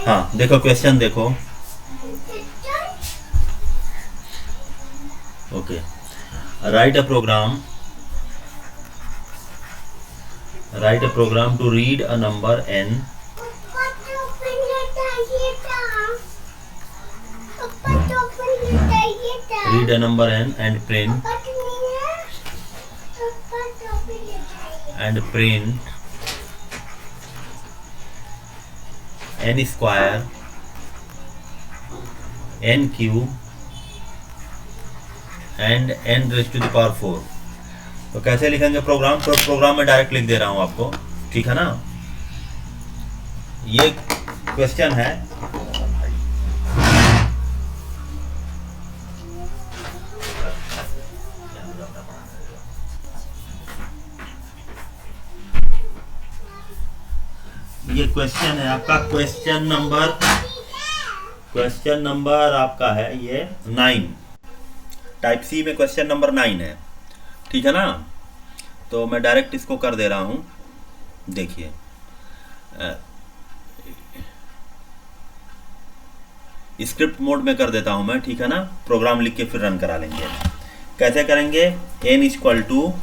हाँ देखो क्वेश्चन देखो। Okay, write a program to read a number n, read a number n and print n square n cube and n raised to the power 4। तो कैसे लिखेंगे programme? तो programme में direct लिख दे रहा हूं आपको, ठीक है ना। ये क्वेश्चन है, ये क्वेश्चन है आपका, क्वेश्चन नंबर आपका है ये 9, टाइप सी में क्वेश्चन नंबर 9 है, ठीक है ना। तो मैं डायरेक्ट इसको कर दे रहा हूं, देखिए स्क्रिप्ट मोड में कर देता हूं मैं, ठीक है ना। प्रोग्राम लिख के फिर रन करा लेंगे। कैसे करेंगे? n equal to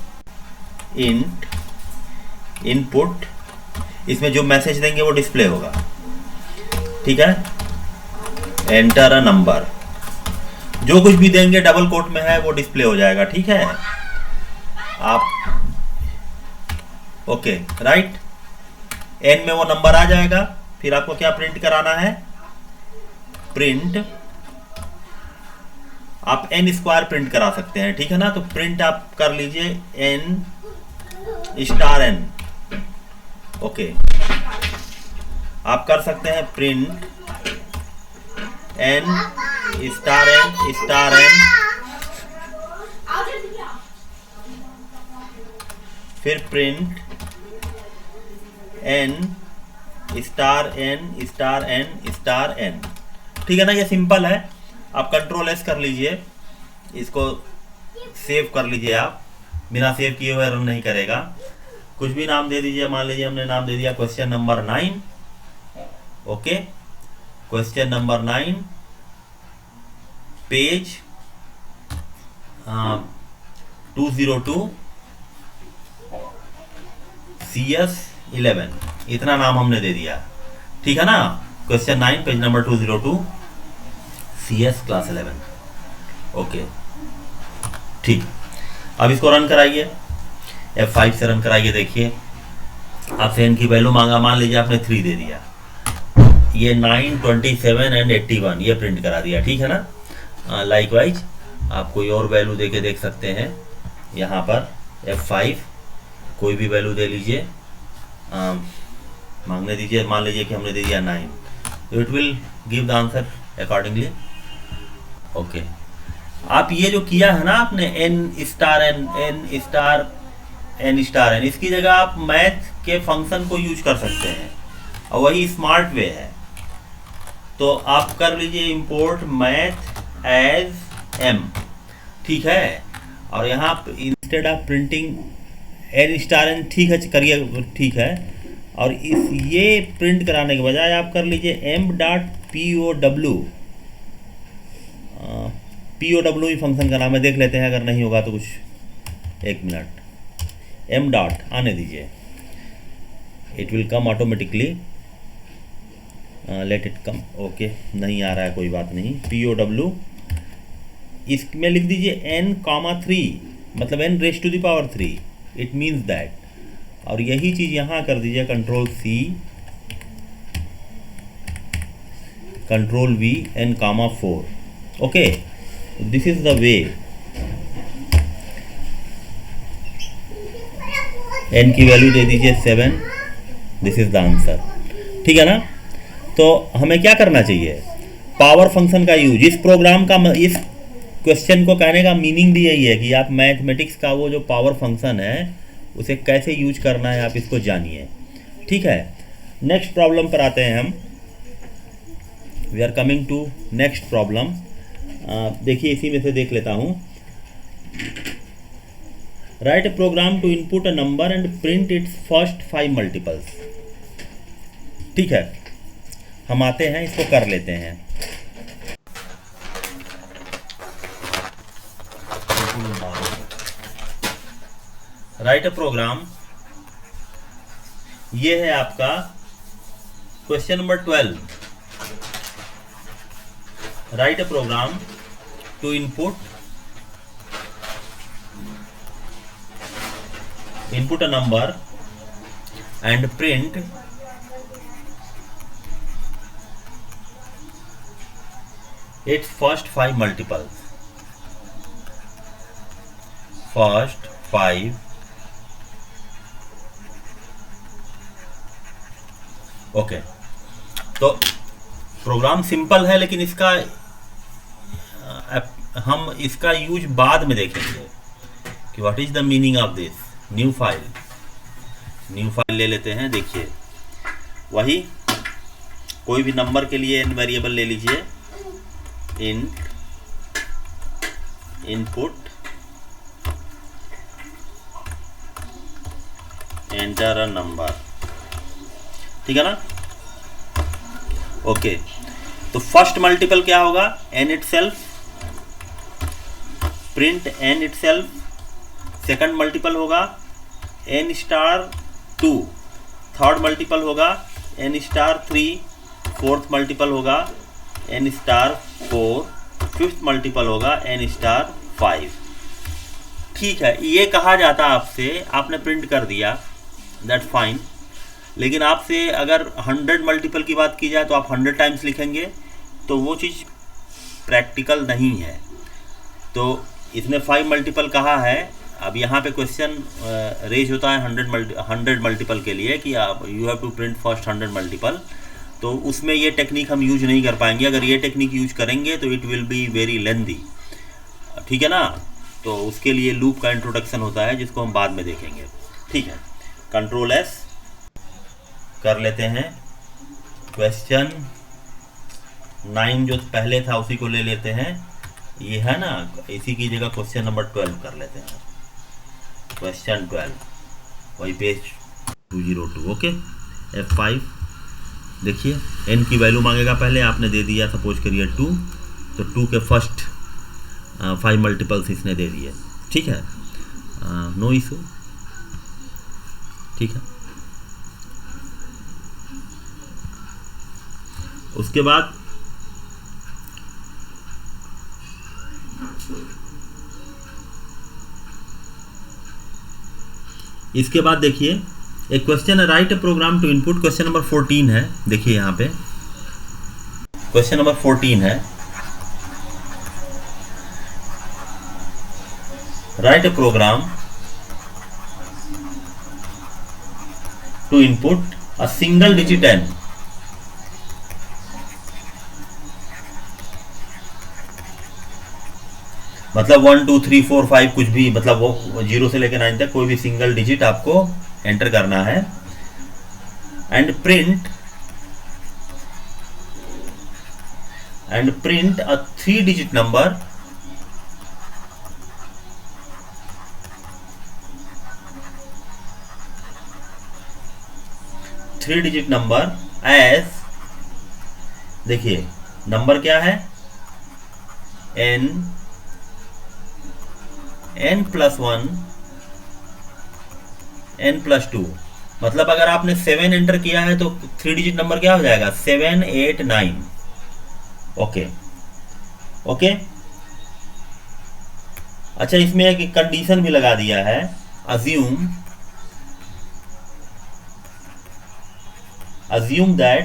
int input, इसमें जो मैसेज देंगे वो डिस्प्ले होगा, ठीक है। एंटर अ नंबर, जो कुछ भी देंगे डबल कोट में है वो डिस्प्ले हो जाएगा, ठीक है। आप ओके राइट, एन में वो नंबर आ जाएगा। फिर आपको क्या प्रिंट कराना है? प्रिंट, आप एन स्क्वायर प्रिंट करा सकते हैं, ठीक है ना। तो प्रिंट आप कर लीजिए एन स्टार एन, ओके। आप कर सकते हैं प्रिंट एन स्टार एन, फिर प्रिंट एन स्टार एन, ठीक है ना। ये सिंपल है। आप कंट्रोल एस कर लीजिए, इसको सेव कर लीजिए। आप बिना सेव किए हुए रन नहीं करेगा। कुछ भी नाम दे दीजिए, मान लीजिए हमने नाम दे दिया question number 9, okay. Question number 9, page 202 CS 11, इतना नाम हमने दे दिया, ठीक है ना। Question 9 page number 202 CS class 11, okay ठीक। अब इसको रन कराइए, F5 से रन कराइए। देखिए आपसे n की वैल्यू मांगा, मान लीजिए आपने 3 दे दिया, ये 9, 27 एंड 81 ये प्रिंट करा दिया, ठीक है ना। लाइकवाइज आप कोई और वैल्यू दे के देख सकते हैं। यहाँ पर F5 कोई भी वैल्यू दे लीजिए, मांगने दीजिए। मान लीजिए कि हमने दे दिया 9, तो it will give the answer accordingly, okay. आप ये जो किया है ना आपने n स्टार एन, इसकी जगह आप मैथ के फंक्शन को यूज कर सकते हैं, और वही स्मार्ट वे है। तो आप कर लीजिए इंपोर्ट मैथ एज m, ठीक है। और यहाँ instead of printing n star n, ठीक है करिए, ठीक है। और इस ये प्रिंट कराने के बजाय आप कर लीजिए m.pow, POW ही फंक्शन का नाम है, देख लेते हैं अगर नहीं होगा तो कुछ, एक मिनट। m डॉट आने दीजिए, it will come automatically, let it come, okay. नहीं आ रहा है, कोई बात नहीं। POW इसमें लिख दीजिए n,3, मतलब n raise to the power 3, it means that. और यही चीज़ यहाँ कर दीजिए, control C, control V, n,4, okay. This is the way. n की वैल्यू दे दीजिए 7, दिस इज द आंसर, ठीक है ना। तो हमें क्या करना चाहिए? पावर फंक्शन का यूज। इस प्रोग्राम का, इस क्वेश्चन को कहने का मीनिंग भी यही है कि आप मैथमेटिक्स का वो जो पावर फंक्शन है उसे कैसे यूज करना है, आप इसको जानिए, ठीक है। नेक्स्ट प्रॉब्लम पर आते हैं हम। We are coming to next problem. देखिए इसी में से देख लेता हूँ। Write a program to input a number and print its first 5 multiples, ठीक है। हम आते हैं, इसको कर लेते हैं। राइट अ प्रोग्राम, ये है आपका question number 12। Write a program to input a number and print its first 5 multiples. First 5 okay. तो प्रोग्राम सिंपल है, लेकिन इसका हम इसका यूज बाद में देखेंगे कि what is the meaning of this. New file ले लेते हैं। देखिए, वही कोई भी नंबर के लिए n वेरिएबल ले लीजिए। इनपुट एंटर अ नंबर, ठीक है ना। ओके, तो फर्स्ट मल्टीपल क्या होगा? n itself, print n itself. Second multiple होगा n स्टार 2, थर्ड मल्टीपल होगा n स्टार 3, फोर्थ मल्टीपल होगा n स्टार 4, फिफ्थ मल्टीपल होगा n स्टार 5। ठीक है, ये कहा जाता आपसे, आपने प्रिंट कर दिया, दैट फाइन। लेकिन आपसे अगर 100 मल्टीपल की बात की जाए तो आप 100 टाइम्स लिखेंगे, तो वो चीज़ प्रैक्टिकल नहीं है। तो इसने 5 मल्टीपल कहा है। अब यहाँ पे क्वेश्चन रेज होता है 100 मल्टीपल के लिए कि आप you have to print first 100 multiple. तो उसमें ये टेक्निक हम यूज नहीं कर पाएंगे। अगर ये टेक्निक यूज करेंगे तो it will be very lengthy, ठीक है ना। तो उसके लिए लूप का इंट्रोडक्शन होता है, जिसको हम बाद में देखेंगे, ठीक है। कंट्रोल एस कर लेते हैं। क्वेश्चन 9 जो पहले था उसी को ले लेते हैं। ये है ना, इसी की जगह क्वेश्चन नंबर 12 कर लेते हैं। क्वेश्चन 12 वही पेज 202। ओके, F5 देखिए, n की वैल्यू मांगेगा। पहले आपने दे दिया सपोज करिए 2, तो 2 के फर्स्ट 5 मल्टीपल्स इसने दे दिए, ठीक है। नो इशू, ठीक है। उसके बाद देखिए, एक क्वेश्चन है, write a program to input. Question number 14 है। देखिए यहाँ पे क्वेश्चन नंबर 14 है, write a program to input a single digit n। मतलब 1 2 3 4 5 कुछ भी, मतलब वो 0 से लेकर 9 तक कोई भी सिंगल डिजिट आपको एंटर करना है। And print a 3 digit number as, देखिए नंबर क्या है, n प्लस 1 n प्लस 2। मतलब अगर आपने 7 एंटर किया है तो 3 डिजिट नंबर क्या हो जाएगा, 7 8 9। Okay okay. अच्छा, इसमें एक कंडीशन भी लगा दिया है, assume that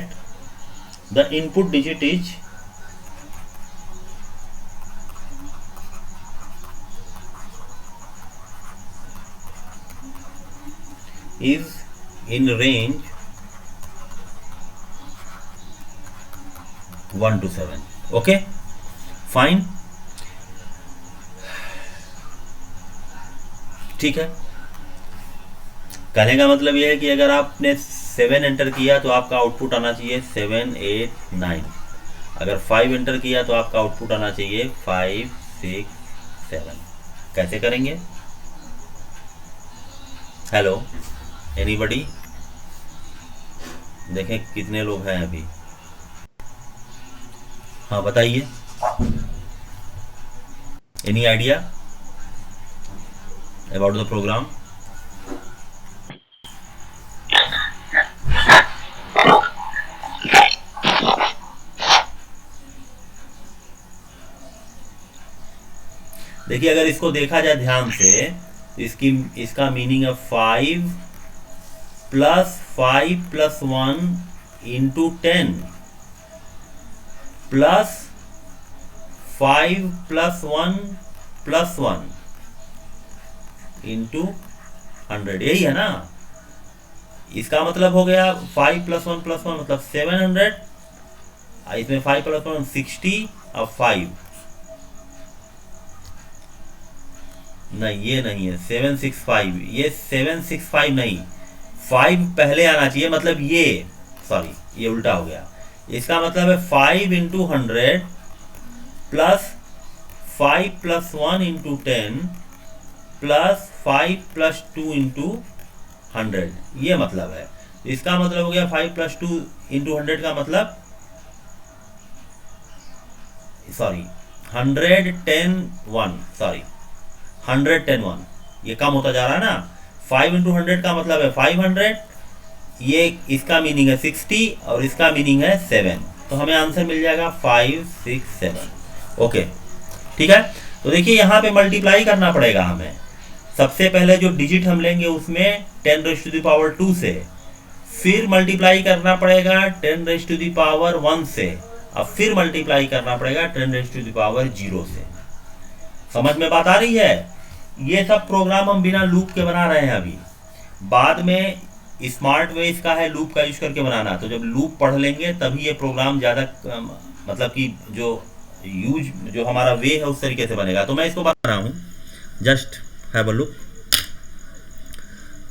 the input digit is in range 1 to 7। Okay fine, ठीक है। कहने का मतलब यह है कि अगर आपने 7 एंटर किया तो आपका आउटपुट आना चाहिए 7 8 9। अगर 5 एंटर किया तो आपका आउटपुट आना चाहिए 5 6 7। कैसे करेंगे? Hello anybody? देखें कितने लोग हैं अभी। हाँ बताइए, any idea about the program? देखिए अगर इसको देखा जाए ध्यान से, इसका मीनिंग है 5 + 5 + 1 इंटू 10 प्लस 5 + 1 + 1 इंटू 100, यही है ना। इसका मतलब हो गया 5 + 1 + 1 मतलब 700, इसमें 5 + 1 60, अब 5 नहीं, ये नहीं है 765, ये 765 नहीं, 5 पहले आना चाहिए, मतलब ये सॉरी ये उल्टा हो गया। इसका मतलब है 5 × 100 प्लस 5 + 1 × 10 प्लस 5 + 2 × 100, ये मतलब है। इसका मतलब हो गया 5 + 2 × 100 का मतलब सॉरी 110 1 सॉरी 110 1, ये कम होता जा रहा है ना। 5 × 100 का मतलब है 500, ये इसका मीनिंग है 60 और इसका मीनिंग है 7, तो हमें आंसर मिल जाएगा 5 6 7। ओके ठीक है, तो देखिए यहाँ पे मल्टीप्लाई करना पड़ेगा हमें। सबसे पहले जो डिजिट हम लेंगे उसमें 10⁻² से, फिर मल्टीप्लाई करना पड़ेगा 10⁻1 से, अब फिर मल्टीप्लाई करना पड़ेगा 10⁻0 से। समझ में बात आ रही है? ये सब प्रोग्राम हम बिना लूप के बना रहे हैं अभी। बाद में स्मार्ट वे इसका है लूप का यूज करके बनाना, तो जब लूप पढ़ लेंगे तभी ये प्रोग्राम ज़्यादा मतलब कि जो हमारा वे है उस तरीके से बनेगा। तो मैं इसको बता रहा हूँ, जस्ट हैव अ लुक।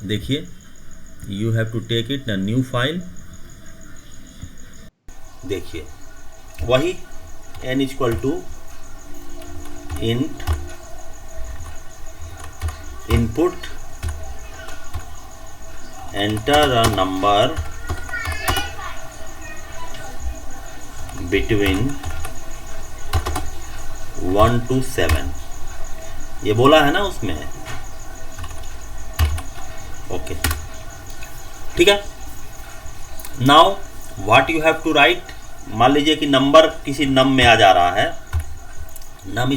देखिए you have to take it the new file. देखिए वही n = int input enter a number between 1 to 7, ये बोला है ना उसमें। ओके ठीक है, now what you have to write. मान लीजिए कि नंबर किसी नम में आ जा रहा है, नम =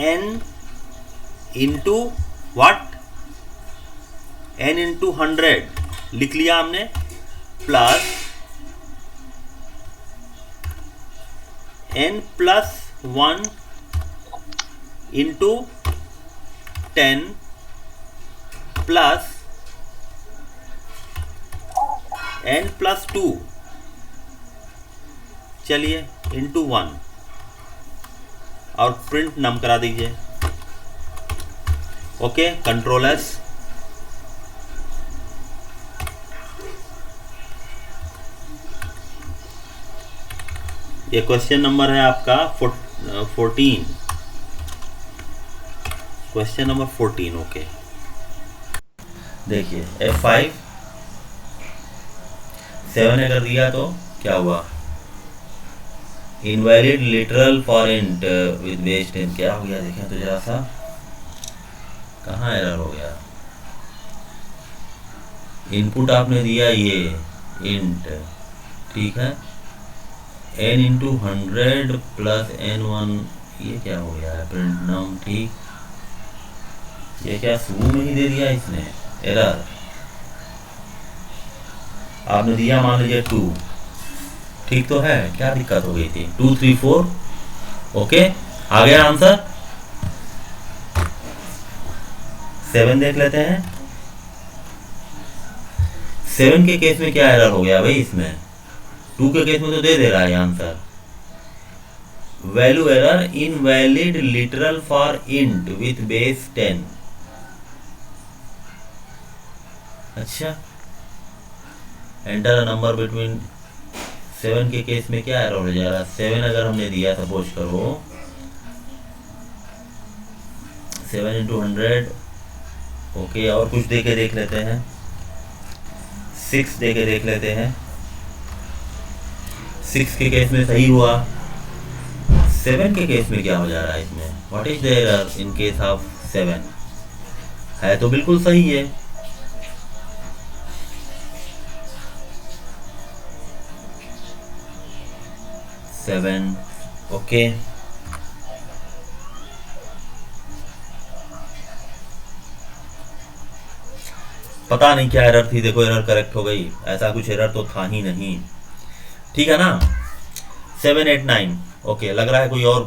n इंटू व्हाट, n × 100 लिख लिया हमने, plus n + 1 into 10 plus n + 2 चलिए इंटू 1 और प्रिंट नम करा दीजिए। Okay control S। ये क्वेश्चन नंबर है आपका 14, क्वेश्चन नंबर 14। ओके देखिए F5 7 अगर दिया तो क्या हुआ, invalid literal for int with base 10, क्या हो गया देखें तो जरा सा, कहाँ एरर हो गया। इनपुट आपने दिया ये इंट, ठीक है, n × 100 प्लस n1, ये क्या हो गया है प्रिंट नम, ठीक, ये क्या शुरू में ही दे दिया इसने एरर। आपने दिया मान लीजिए 2, ठीक तो है, क्या दिक्कत हो गई थी, 2 3 4। ओके आ गया आंसर। 7 देख लेते हैं, 7 के केस में क्या एरर हो गया भाई इसमें, 2 के केस में तो दे दे रहा है answer. Value error, invalid literal for int with base 10। अच्छा एंटर अ नंबर बिटवीन, 7 के केस में क्या एरर हो जा रहा है, 7 अगर हमने दिया सपोज करो 7 × 100। ओके और कुछ देके देख लेते हैं, 6 देके देख लेते हैं, 6 के केस में सही हुआ, 7 के केस में क्या हो जा रहा है इसमें, what is the error in case of 7, है तो बिल्कुल सही है। Seven, okay. पता नहीं क्या एरर थी, देखो एरर करेक्ट हो गई, ऐसा कुछ एरर तो था ही नहीं, ठीक है ना। 7, 8, 9, ओके। लग रहा है कोई और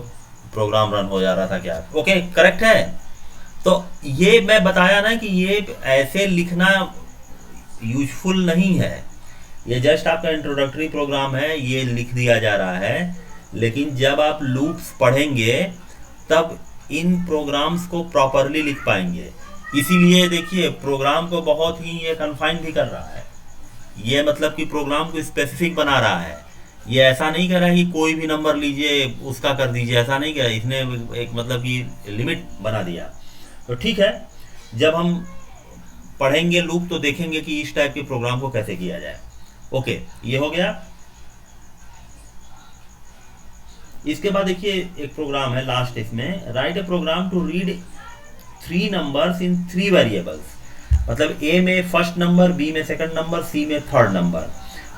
प्रोग्राम रन हो जा रहा था क्या, ओके करेक्ट है। तो ये मैं बताया ना कि ये ऐसे लिखना यूजफुल नहीं है, ये जस्ट आपका इंट्रोडक्टरी प्रोग्राम है, ये लिख दिया जा रहा है। लेकिन जब आप लूप्स पढ़ेंगे तब इन प्रोग्राम्स को प्रॉपरली लिख पाएंगे। इसीलिए देखिए प्रोग्राम को बहुत ही ये कन्फाइन भी कर रहा है, ये मतलब कि प्रोग्राम को स्पेसिफिक बना रहा है। ये ऐसा नहीं कर रहा है कि कोई भी नंबर लीजिए उसका कर दीजिए, ऐसा नहीं कर, इसने एक मतलब कि लिमिट बना दिया। तो ठीक है, जब हम पढ़ेंगे लूप तो देखेंगे कि इस टाइप के प्रोग्राम को कैसे किया जाए। ओके, ये हो गया। इसके बाद देखिए एक प्रोग्राम है लास्ट, इसमें write a program to read 3 numbers in 3 variables, मतलब ए में फर्स्ट नंबर, बी में सेकंड नंबर, सी में third number,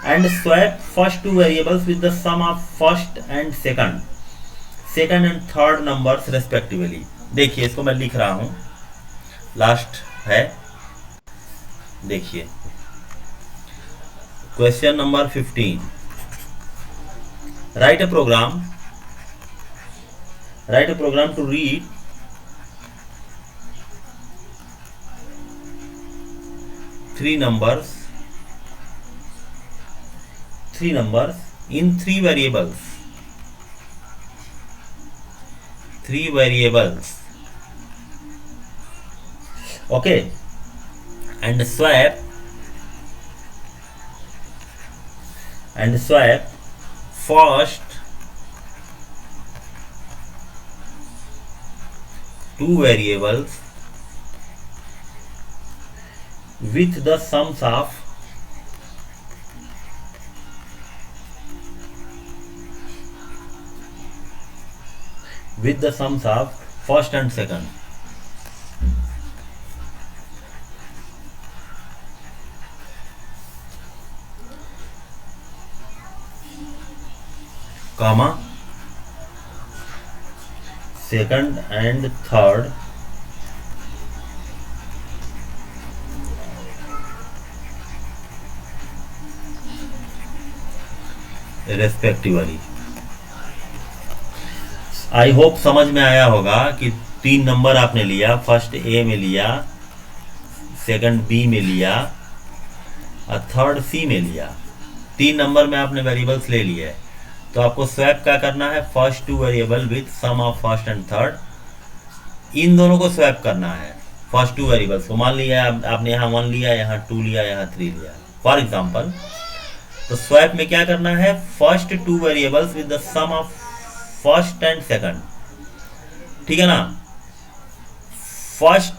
and swap first 2 variables with the sum of first and second and third numbers respectively. देखिए इसको मैं लिख रहा हूं, लास्ट है, देखिए question number 15, write a program to read 3 numbers in 3 variables, okay, and swap first 2 variables with the sums of first and second, comma second and third respectively. I hope समझ में आया होगा कि 3 नंबर आपने लिया, first A में लिया, second B में लिया और थर्ड सी में लिया। 3 नंबर में आपने वेरिएबल्स ले लिए, तो आपको स्वैप क्या करना है, first 2 variable with sum of first and third, इन दोनों को स्वैप करना है। फर्स्ट 2 वेरिएबल्स को मान लिया आपने, यहाँ 1 लिया, यहाँ 2 लिया, यहाँ 3 लिया फॉर एग्जाम्पल। तो स्वैप में क्या करना है, first 2 variables with the sum of first and second, ठीक है ना। फर्स्ट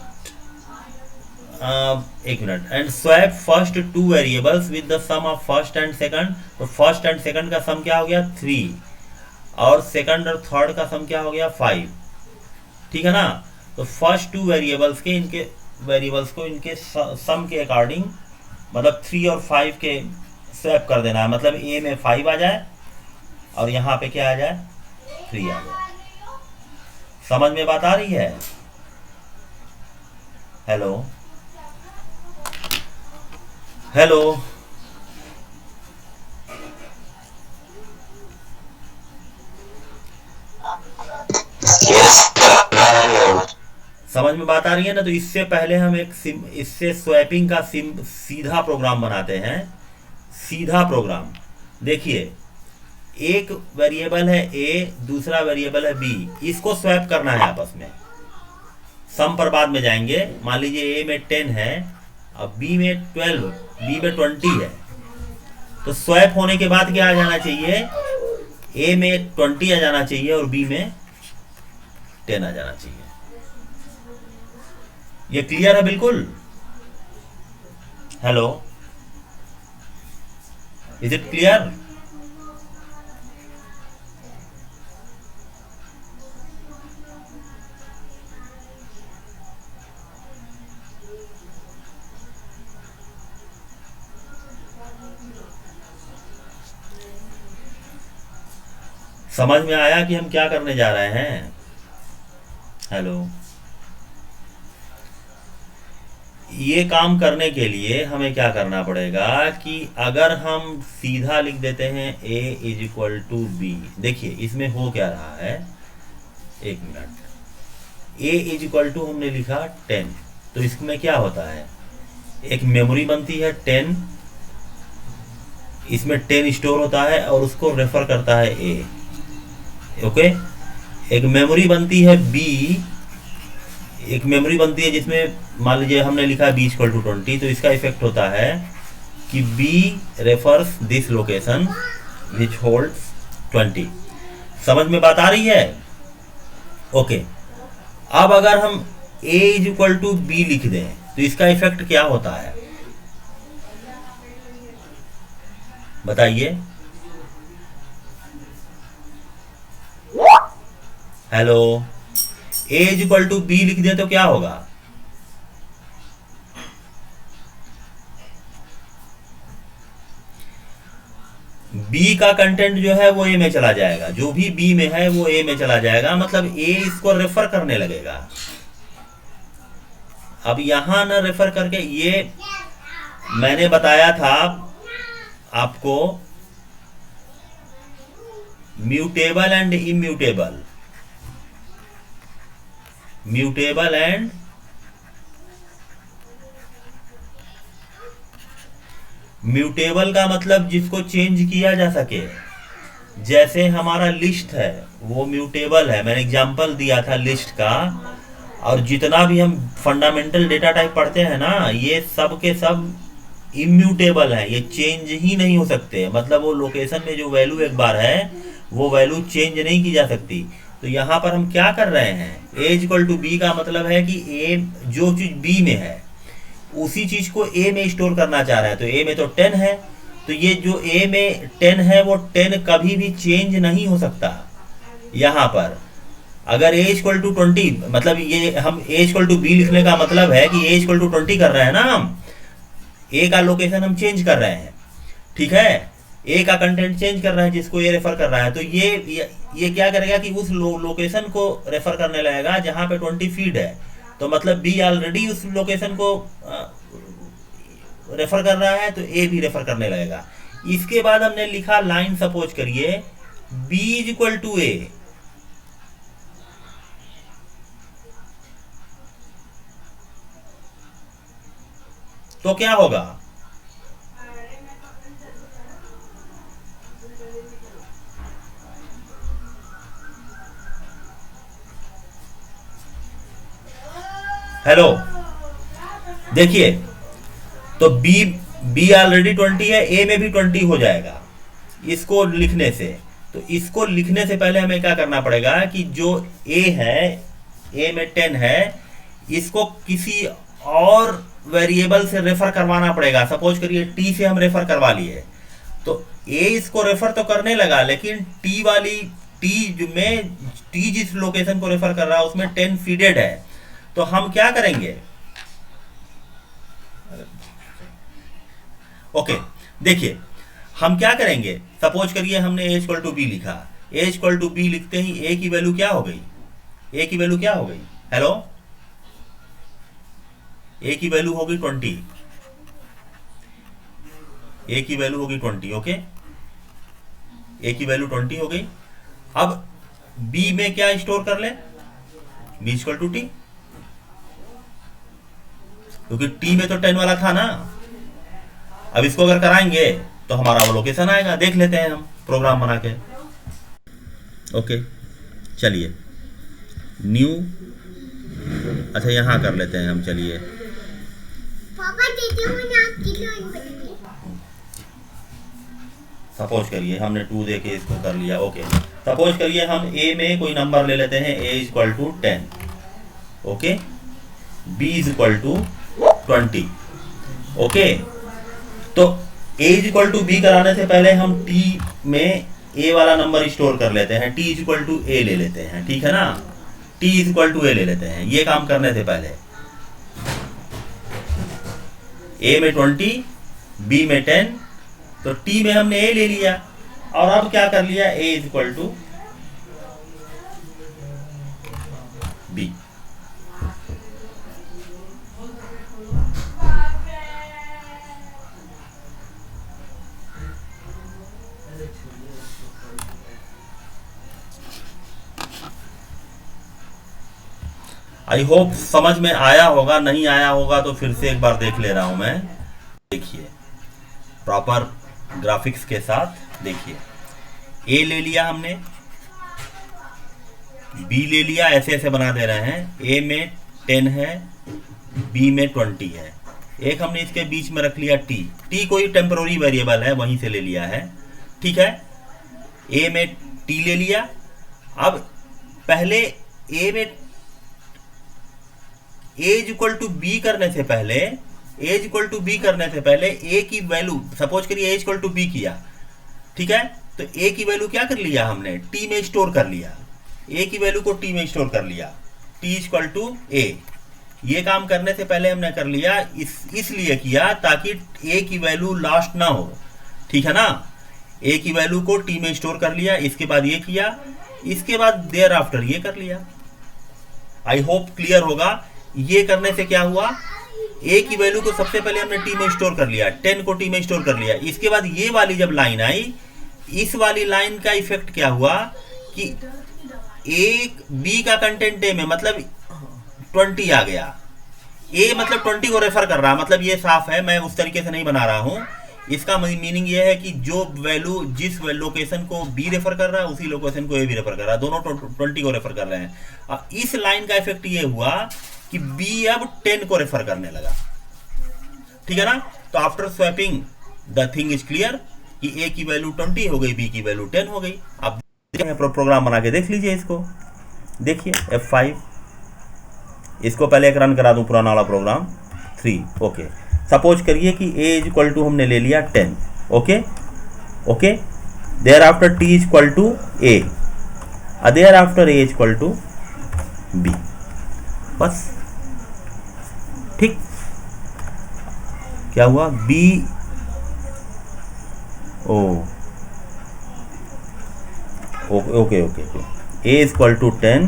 एक minute, and swap first 2 variables with the sum of first and second. तो फर्स्ट एंड सेकंड का सम क्या हो गया 3, और सेकंड और थर्ड का सम क्या हो गया 5, ठीक है ना। तो फर्स्ट 2 वेरिएबल्स के इनके वेरिएबल्स को इनके सम के अकॉर्डिंग, मतलब 3 और 5 के स्वैप कर देना है, मतलब ए में 5 आ जाए और यहाँ पे क्या आ जाए 3 आ जाए। समझ में बात आ रही है? हेलो हेलो, समझ में बात आ रही है ना। तो इससे पहले हम इससे स्वैपिंग का सीधा प्रोग्राम बनाते हैं, सीधा प्रोग्राम। देखिए एक वेरिएबल है ए, दूसरा वेरिएबल है बी, इसको स्वैप करना है आपस में, सम पर बाद में जाएंगे। मान लीजिए ए में 10 है और बी में 12, बी में 20 है, तो स्वैप होने के बाद क्या आ जाना चाहिए, ए में 20 आ जाना चाहिए और बी में 10 आ जाना चाहिए। ये क्लियर है बिल्कुल? Hello, is it clear? समझ में आया कि हम क्या करने जा रहे हैं? हेलो। ये काम करने के लिए हमें क्या करना पड़ेगा कि अगर हम सीधा लिख देते हैं a is equal to B, देखिए इसमें हो क्या रहा है, एक minute, a is equal to हमने लिखा 10, तो इसमें क्या होता है, एक मेमोरी बनती है 10, इसमें 10 स्टोर होता है और उसको रेफर करता है a, ओके। एक मेमोरी बनती है b, एक मेमोरी बनती है जिसमें मान लीजिए हमने लिखा b इक्वल टू 20, तो इसका इफेक्ट होता है कि b refers this location which holds 20। समझ में बात आ रही है? ओके। अब अगर हम a is equal to B लिख दें तो इसका इफेक्ट क्या होता है बताइए? Hello. a is equal to B लिख दें तो क्या होगा? b का कंटेंट जो है वो a में चला जाएगा, जो भी b में है वो a में चला जाएगा, मतलब a इसको रेफर करने लगेगा। अब यहां ना रेफर करके, ये मैंने बताया था आपको mutable and immutable, mutable and mutable का मतलब जिसको चेंज किया जा सके, जैसे हमारा लिस्ट है वो म्यूटेबल है, मैंने एग्जांपल दिया था लिस्ट का। और जितना भी हम फंडामेंटल डेटा टाइप पढ़ते हैं ना, ये सब के सब इम्यूटेबल है, ये चेंज ही नहीं हो सकते, मतलब वो लोकेशन में जो वैल्यू एक बार है वो वैल्यू चेंज नहीं की जा सकती। तो यहाँ पर हम क्या कर रहे हैं, a इक्वल टू बी का मतलब है कि a जो चीज b में है उसी चीज को a में स्टोर करना चाह रहा है। तो a में तो 10 है, तो ये जो a में 10 है वो 10 कभी भी चेंज नहीं हो सकता। यहाँ पर अगर a इक्वल टू 20, मतलब ये हम a इक्वल टू बी लिखने का मतलब है कि a इक्वल टू 20 कर रहे हैं ना, हम a का लोकेशन हम चेंज कर रहे हैं, ठीक है, a का कंटेंट चेंज कर रहे हैं जिसको ये रेफर कर रहा है। तो ये क्या करेगा कि उस लोकेशन को रेफर करने लगेगा जहां पे 20 फीड है, तो मतलब b ऑलरेडी उस लोकेशन को रेफर कर रहा है, तो a भी रेफर करने लगेगा। इसके बाद हमने लिखा लाइन, सपोज करिए b is equal to a, तो क्या होगा, हेलो देखिए, तो b ऑलरेडी 20 है, a में भी 20 हो जाएगा इसको लिखने से। तो इसको लिखने से पहले हमें क्या करना पड़ेगा कि जो a है, a में 10 है, इसको किसी और वेरिएबल से रेफर करवाना पड़ेगा। सपोज करिए t से हम रेफर करवा लिए, तो a इसको रेफर तो करने लगा, लेकिन t में t जिस लोकेशन को रेफर कर रहा है उसमें 10 फीडेड है। तो हम क्या करेंगे, ओके देखिए हम क्या करेंगे, सपोज करिए हमने a इक्वल टू बी लिखा, a इक्वल टू बी लिखते ही a की वैल्यू क्या हो गई, a की वैल्यू क्या हो गई, हेलो, a की वैल्यू होगी 20, a की वैल्यू होगी 20, ओके, a की वैल्यू 20 हो गई। अब b में क्या स्टोर कर ले, b इक्वल टू टी, क्योंकि t में तो 10 वाला था ना। अब इसको अगर कराएंगे तो हमारा वो लोकेशन आएगा, देख लेते हैं हम प्रोग्राम बना के। ओके चलिए न्यू, अच्छा यहाँ कर लेते हैं हम, चलिए पापा आपकी लाइन बनी। सपोज करिए हमने 2 दे के इसको कर लिया, ओके। सपोज करिए हम a में कोई नंबर ले लेते हैं, a equal to 10, okay, b is equal to 20, okay. तो a is equal to B कराने से पहले हम t में a वाला नंबर स्टोर कर लेते हैं, t is equal to a ले लेते हैं, ठीक है ना, t is equal to a ले लेते हैं। ये काम करने से पहले a में 20, b में 10, तो t में हमने a ले लिया, और अब क्या कर लिया, a is equal to I hope समझ में आया होगा, नहीं आया होगा तो फिर से एक बार देख ले रहा हूं मैं। देखिए प्रॉपर ग्राफिक्स के साथ देखिए, ए ले लिया हमने, बी ले लिया, ऐसे ऐसे बना दे रहे हैं। ए में 10 है, बी में 20 है, एक हमने इसके बीच में रख लिया टी। टी कोई टेम्पररी वेरिएबल है, वहीं से ले लिया है, ठीक है। ए में टी ले लिया। अब पहले ए में ए इज इक्वल टू बी करने से पहले, ए इज इक्वल टू बी करने से पहले ए की वैल्यू, सपोज करिए ए इज इक्वल टू बी किया, ठीक है। तो ए की वैल्यू क्या कर लिया हमने, टी में स्टोर कर लिया। ए की वैल्यू को टी में स्टोर कर लिया, टी इज इक्वल टू ए। ये काम करने से पहले हमने कर लिया, इसलिए किया ताकि ए की वैल्यू लास्ट ना हो, ठीक है ना। ए की वैल्यू को टी में स्टोर कर लिया, इसके बाद ये किया, इसके बाद देयर आफ्टर ये कर लिया। आई होप क्लियर होगा। ये करने से क्या हुआ, ए की वैल्यू को सबसे पहले हमने टी में स्टोर कर लिया, 10 को टी में स्टोर कर लिया। इसके बाद ये वाली जब लाइन आई, इस वाली लाइन का इफेक्ट क्या हुआ कि ए बी का कंटेंट ए में, मतलब 20 आ गया। ए मतलब 20 को रेफर कर रहा, मतलब ये साफ है, मैं उस तरीके से नहीं बना रहा हूं। इसका मीनिंग ये है कि जो वैल्यू जिस लोकेशन को बी रेफर कर रहा है, उसी लोकेशन को ए भी रेफर कर रहा है, दोनों 20 को रेफर कर रहे हैं। अब इस लाइन का इफेक्ट ये हुआ कि बी अब 10 को रेफर करने लगा, ठीक है ना। तो after swapping the thing is clear कि ए की वैल्यू 20 हो गई, बी की वैल्यू 10 हो गई। अब प्रोग्राम बना के देख लीजिए इसको, देखिए F5, इसको पहले एक रन करा दूं, पुराना वाला प्रोग्राम 3। ओके, सपोज करिए कि a इज इक्वल टू हमने ले लिया 10, okay okay. Thereafter t is equal to a, thereafter a is equal to b, बस ठीक। क्या हुआ, b okay okay okay, a is equal to 10,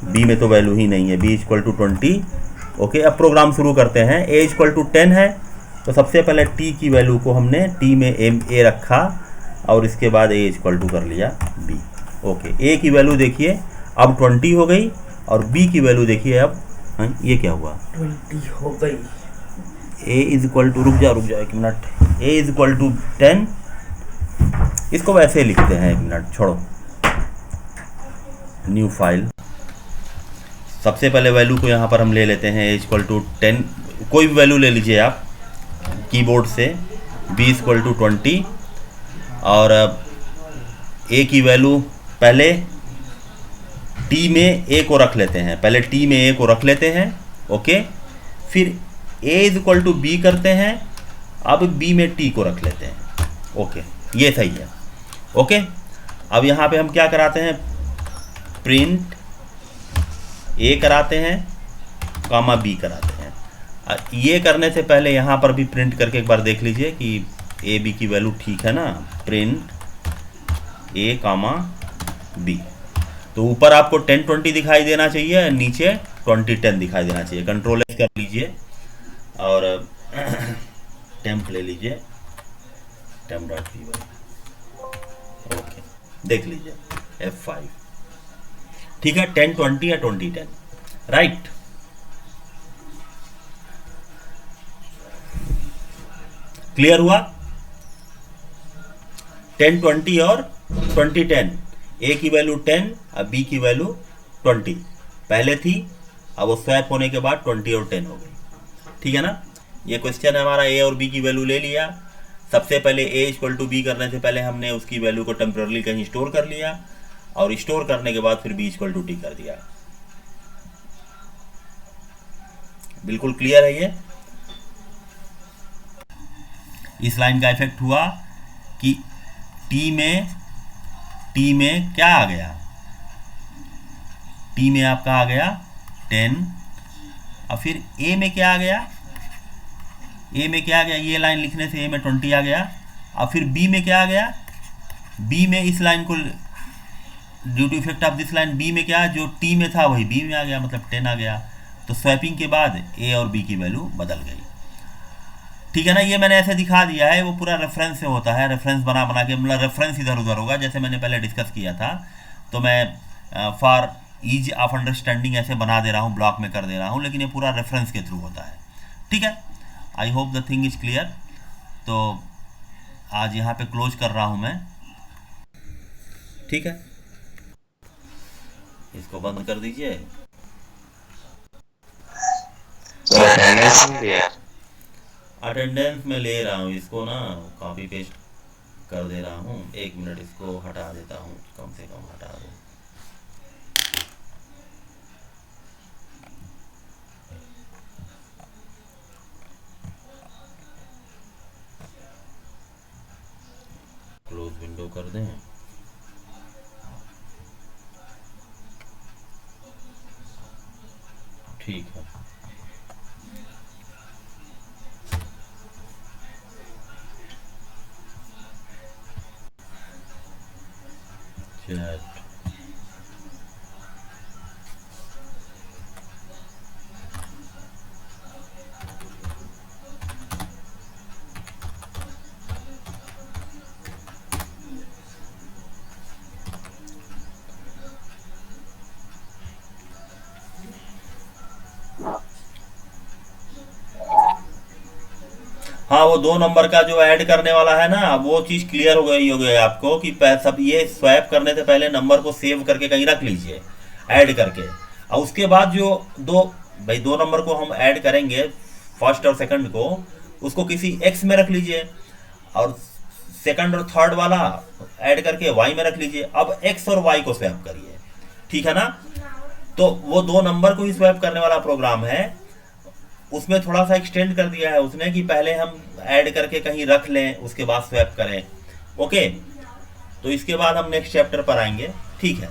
b में तो वैल्यू ही नहीं है, b is equal to 20। Okay, अब प्रोग्राम शुरू करते हैं। a इज इक्वल टू 10 है, तो सबसे पहले t की वैल्यू को हमने t में a रखा और इसके बाद a इज इक्वल टू कर लिया b। ओके, a की वैल्यू देखिए अब 20 हो गई और b की वैल्यू देखिए अब, ये क्या हुआ, 20 हो गई। a इज इक्वल टू, रुक जाओ एक minute, a is equal to 10, इसको वैसे लिखते हैं, एक मिनट छोड़ो, न्यू फाइल। सबसे पहले वैल्यू को यहाँ पर हम ले लेते हैं, a इक्वल टू 10, कोई भी वैल्यू ले लीजिए आप कीबोर्ड से, b इक्वल टू 20 और a की वैल्यू पहले t में a को रख लेते हैं, पहले t में a को रख लेते हैं, ओके। फिर a is equal to b करते हैं, अब b में t को रख लेते हैं, ओके, ये सही है, ओके। अब यहाँ पे हम क्या कराते हैं, प्रिंट a कराते हैं, कामा b कराते हैं। ये करने से पहले यहाँ पर भी प्रिंट करके एक बार देख लीजिए कि a b की वैल्यू ठीक है ना, प्रिंट a कामा b। तो ऊपर आपको 10-20 दिखाई देना चाहिए, नीचे 20-10 दिखाई देना चाहिए। कंट्रोल एस कर लीजिए और टेम्प ले लीजिए, temp.py, ओके, देख लीजिए F5, ठीक है, 10-20 या 20-10, राइट। क्लियर हुआ, 10-20 और 20-10, a की वैल्यू 10 और b की वैल्यू 20 पहले थी, अब वो स्वैप होने के बाद 20 और 10 हो गई, ठीक है ना। ये क्वेश्चन है हमारा, a और b की वैल्यू ले लिया। सबसे पहले a इक्वल टू b करने से पहले हमने उसकी वैल्यू को टेम्पररी कहीं स्टोर कर लिया और स्टोर करने के बाद फिर b इक्वल टू t कर दिया। बिल्कुल क्लियर है ये। इस लाइन का इफेक्ट हुआ कि t में क्या आ गया, t में आपका आ गया 10 और फिर a में क्या आ गया, a में क्या आ गया, ये लाइन लिखने से a में 20 आ गया। और फिर b में क्या आ गया, b में इस लाइन को due to effect of this line b में क्या, जो t में था वही b में आ गया, मतलब 10 आ गया। तो स्वैपिंग के बाद a और b की वैल्यू बदल गई, ठीक है ना। ये मैंने ऐसे दिखा दिया है, वो पूरा रेफरेंस से होता है, रेफरेंस बना के, मतलब रेफरेंस इधर उधर होगा, जैसे मैंने पहले डिस्कस किया था। तो मैं फॉर ईज ऑफ अंडरस्टैंडिंग ऐसे बना दे रहा हूँ, ब्लॉक में कर दे रहा हूँ, लेकिन ये पूरा रेफरेंस के थ्रू होता है। ठीक है, I hope the thing is clear. तो आज यहाँ पे क्लोज कर रहा हूँ मैं। ठीक है, इसको बंद कर दीजिए। अटेंडेंस में ले रहा हूँ इसको ना, कॉपी पेस्ट कर दे रहा हूँ। 1 मिनट, इसको हटा देता हूँ, कम से कम हटा दो। क्लोज विंडो कर दें। ठीक है, चैट हाँ, वो 2 नंबर का जो ऐड करने वाला है ना, वो चीज़ क्लियर हो गई आपको कि सब ये स्वैप करने से पहले नंबर को सेव करके कहीं रख लीजिए ऐड करके। और उसके बाद जो दो नंबर को हम ऐड करेंगे, फर्स्ट और सेकंड को, उसको किसी एक्स में रख लीजिए, और सेकंड और थर्ड वाला ऐड करके वाई में रख लीजिए। अब एक्स और वाई को स्वैप करिए, ठीक है ना। तो वो 2 नंबर को ही स्वैप करने वाला प्रोग्राम है। उसमें थोड़ा सा एक्सटेंड कर दिया है उसने कि पहले हम ऐड करके कहीं रख लें, उसके बाद स्वैप करें। ओके, तो इसके बाद हम नेक्स्ट चैप्टर पर आएंगे। ठीक है।